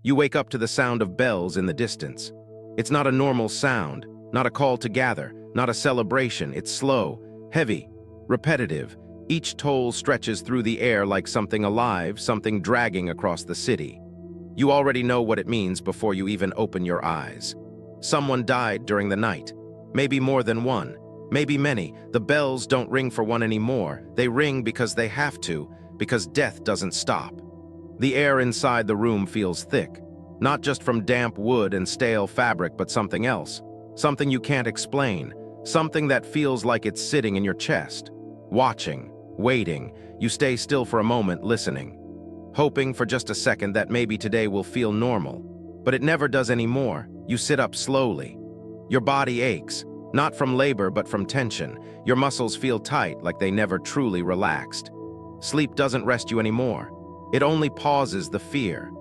You wake up to the sound of bells in the distance. It's not a normal sound, not a call to gather, not a celebration. It's slow, heavy, repetitive. Each toll stretches through the air like something alive, something dragging across the city. You already know what it means before you even open your eyes. Someone died during the night. Maybe more than one. Maybe many. The bells don't ring for one anymore. They ring because they have to, because death doesn't stop. The air inside the room feels thick, not just from damp wood and stale fabric, but something else. Something you can't explain. Something that feels like it's sitting in your chest. Watching, waiting. You stay still for a moment, listening. Hoping for just a second that maybe today will feel normal. But it never does anymore. You sit up slowly. Your body aches, not from labor but from tension. Your muscles feel tight, like they never truly relaxed. Sleep doesn't rest you anymore. It only pauses the fear.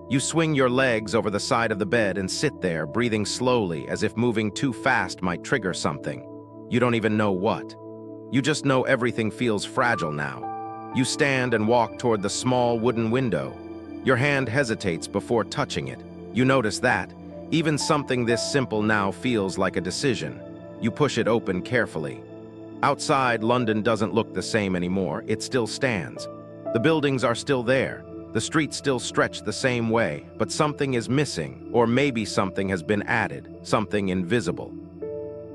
You swing your legs over the side of the bed and sit there, breathing slowly, as if moving too fast might trigger something. You don't even know what. You just know everything feels fragile now. You stand and walk toward the small wooden window. Your hand hesitates before touching it. You notice that. Even something this simple now feels like a decision. You push it open carefully. Outside, London doesn't look the same anymore. It still stands. The buildings are still there. The streets still stretch the same way, but something is missing, or maybe something has been added, something invisible.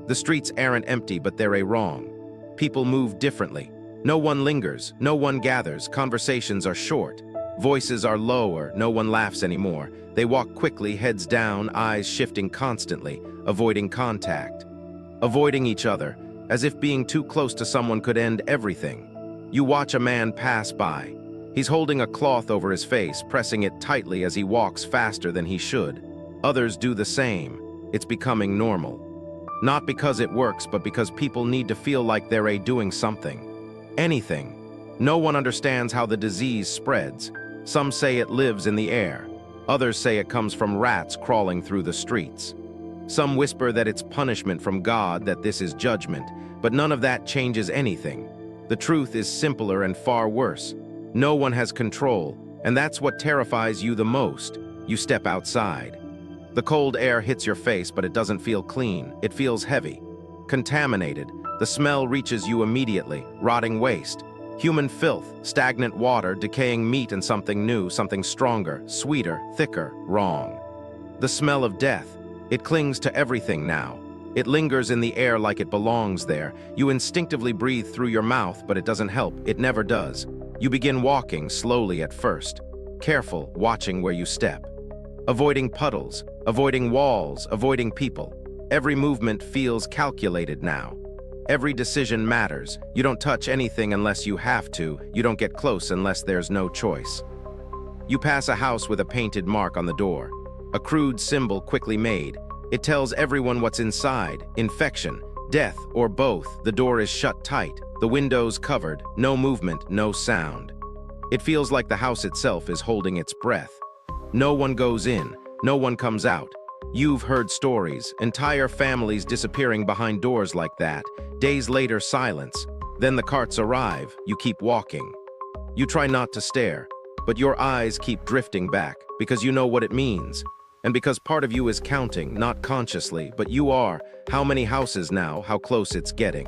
The streets aren't empty, but they're wrong. People move differently. No one lingers, no one gathers, conversations are short. Voices are lower, no one laughs anymore. They walk quickly, heads down, eyes shifting constantly, avoiding contact. Avoiding each other, as if being too close to someone could end everything. You watch a man pass by. He's holding a cloth over his face, pressing it tightly as he walks faster than he should. Others do the same. It's becoming normal. Not because it works, but because people need to feel like they're doing something. Anything. No one understands how the disease spreads. Some say it lives in the air. Others say it comes from rats crawling through the streets. Some whisper that it's punishment from God, that this is judgment, but none of that changes anything. The truth is simpler and far worse. No one has control, and that's what terrifies you the most. You step outside. The cold air hits your face, but it doesn't feel clean. It feels heavy, contaminated. The smell reaches you immediately, rotting waste. Human filth, stagnant water, decaying meat, and something new, something stronger, sweeter, thicker, wrong. The smell of death. It clings to everything now. It lingers in the air like it belongs there. You instinctively breathe through your mouth, but it doesn't help. It never does. You begin walking slowly at first, careful, watching where you step. Avoiding puddles, avoiding walls, avoiding people. Every movement feels calculated now. Every decision matters. You don't touch anything unless you have to. You don't get close unless there's no choice. You pass a house with a painted mark on the door. A crude symbol quickly made. It tells everyone what's inside. Infection, death, or both. The door is shut tight. The windows covered. No movement, no sound. It feels like the house itself is holding its breath. No one goes in. No one comes out. You've heard stories, entire families disappearing behind doors like that. Days later, silence. Then the carts arrive. You keep walking. You try not to stare, but your eyes keep drifting back because you know what it means. And because part of you is counting, not consciously, but you are. How many houses now, how close it's getting.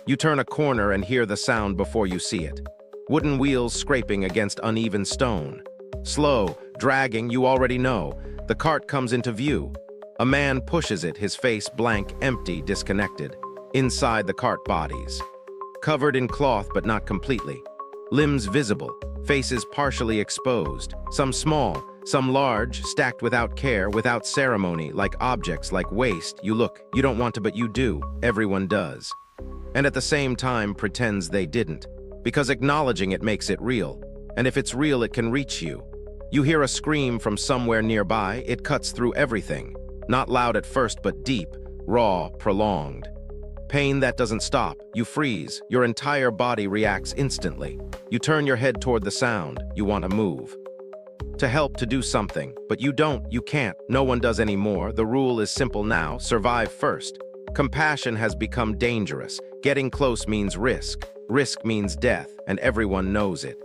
You turn a corner and hear the sound before you see it. Wooden wheels scraping against uneven stone. Slow, dragging, you already know. The cart comes into view. A man pushes it, his face blank, empty, disconnected. Inside the cart, bodies. Covered in cloth, but not completely. Limbs visible, faces partially exposed. Some small, some large, stacked without care, without ceremony, like objects, like waste. You look, you don't want to, but you do. Everyone does. And at the same time pretends they didn't. Because acknowledging it makes it real. And if it's real, it can reach you. You hear a scream from somewhere nearby. It cuts through everything. Not loud at first, but deep, raw, prolonged. Pain that doesn't stop. You freeze. Your entire body reacts instantly. You turn your head toward the sound. You want to move. To help, to do something. But you don't. You can't. No one does anymore. The rule is simple now. Survive first. Compassion has become dangerous. Getting close means risk. Risk means death, and everyone knows it.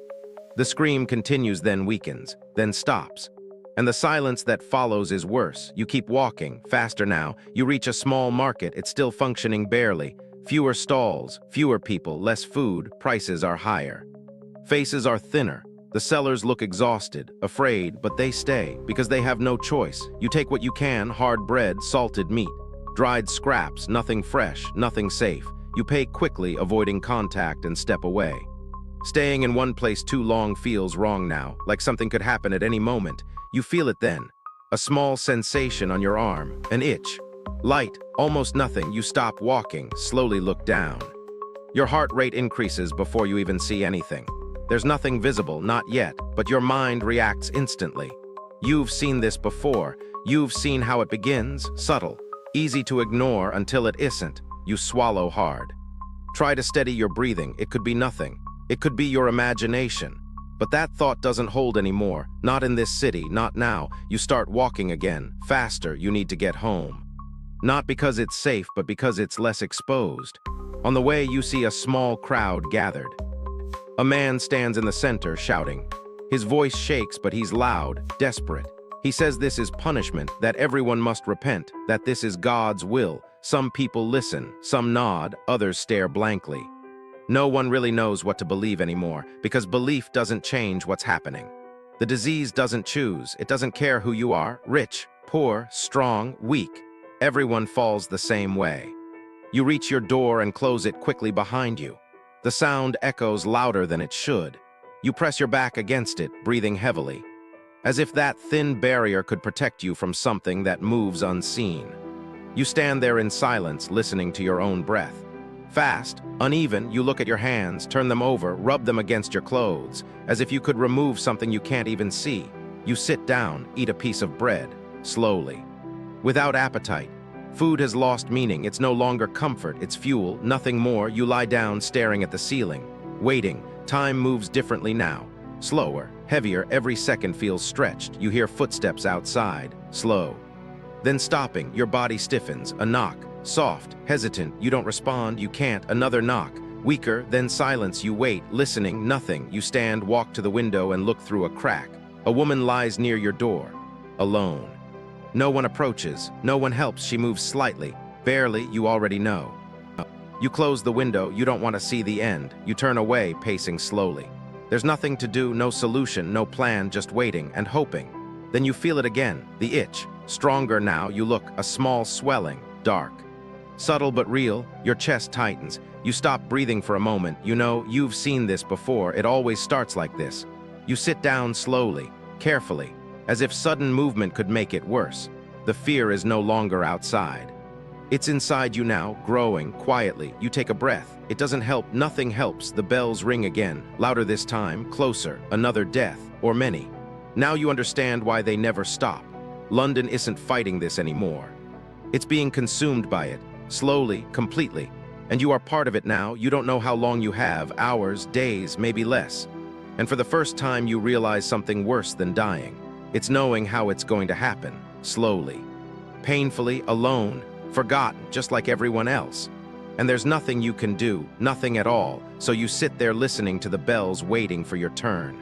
The scream continues, then weakens, then stops. And the silence that follows is worse. You keep walking, faster now. You reach a small market, it's still functioning barely. Fewer stalls, fewer people, less food, prices are higher. Faces are thinner. The sellers look exhausted, afraid, but they stay, because they have no choice. You take what you can, hard bread, salted meat. Dried scraps, nothing fresh, nothing safe. You pay quickly, avoiding contact, and step away. Staying in one place too long feels wrong now, like something could happen at any moment. You feel it then. A small sensation on your arm, an itch. Light, almost nothing. You stop walking, slowly look down. Your heart rate increases before you even see anything. There's nothing visible, not yet, but your mind reacts instantly. You've seen this before. You've seen how it begins, subtle, easy to ignore until it isn't. You swallow hard. Try to steady your breathing. It could be nothing. It could be your imagination. But that thought doesn't hold anymore. Not in this city, not now. You start walking again. Faster, you need to get home. Not because it's safe, but because it's less exposed. On the way, you see a small crowd gathered. A man stands in the center, shouting. His voice shakes, but he's loud, desperate. He says this is punishment, that everyone must repent, that this is God's will. Some people listen, some nod, others stare blankly. No one really knows what to believe anymore, because belief doesn't change what's happening. The disease doesn't choose. It doesn't care who you are, rich, poor, strong, weak. Everyone falls the same way. You reach your door and close it quickly behind you. The sound echoes louder than it should. You press your back against it, breathing heavily, as if that thin barrier could protect you from something that moves unseen. You stand there in silence, listening to your own breath. Fast, uneven, you look at your hands, turn them over, rub them against your clothes, as if you could remove something you can't even see. You sit down, eat a piece of bread, slowly. Without appetite. Food has lost meaning. It's no longer comfort, it's fuel, nothing more. You lie down, staring at the ceiling, waiting. Time moves differently now. Slower, heavier, every second feels stretched. You hear footsteps outside, slow. Then stopping, your body stiffens, a knock. Soft, hesitant, you don't respond, you can't, another knock. Weaker, then silence, you wait, listening, nothing. You stand, walk to the window and look through a crack. A woman lies near your door, alone. No one approaches, no one helps, she moves slightly. Barely, you already know. You close the window, you don't want to see the end. You turn away, pacing slowly. There's nothing to do, no solution, no plan, just waiting and hoping. Then you feel it again, the itch. Stronger now, you look, a small swelling, dark. Subtle but real, your chest tightens. You stop breathing for a moment. You know, you've seen this before. It always starts like this. You sit down slowly, carefully, as if sudden movement could make it worse. The fear is no longer outside. It's inside you now, growing, quietly. You take a breath. It doesn't help, nothing helps. The bells ring again, louder this time, closer, another death, or many. Now you understand why they never stop. London isn't fighting this anymore. It's being consumed by it. Slowly, completely. And you are part of it now. You don't know how long you have, hours, days, maybe less. And for the first time you realize something worse than dying. It's knowing how it's going to happen, slowly. Painfully, alone, forgotten, just like everyone else. And there's nothing you can do, nothing at all, so you sit there listening to the bells waiting for your turn.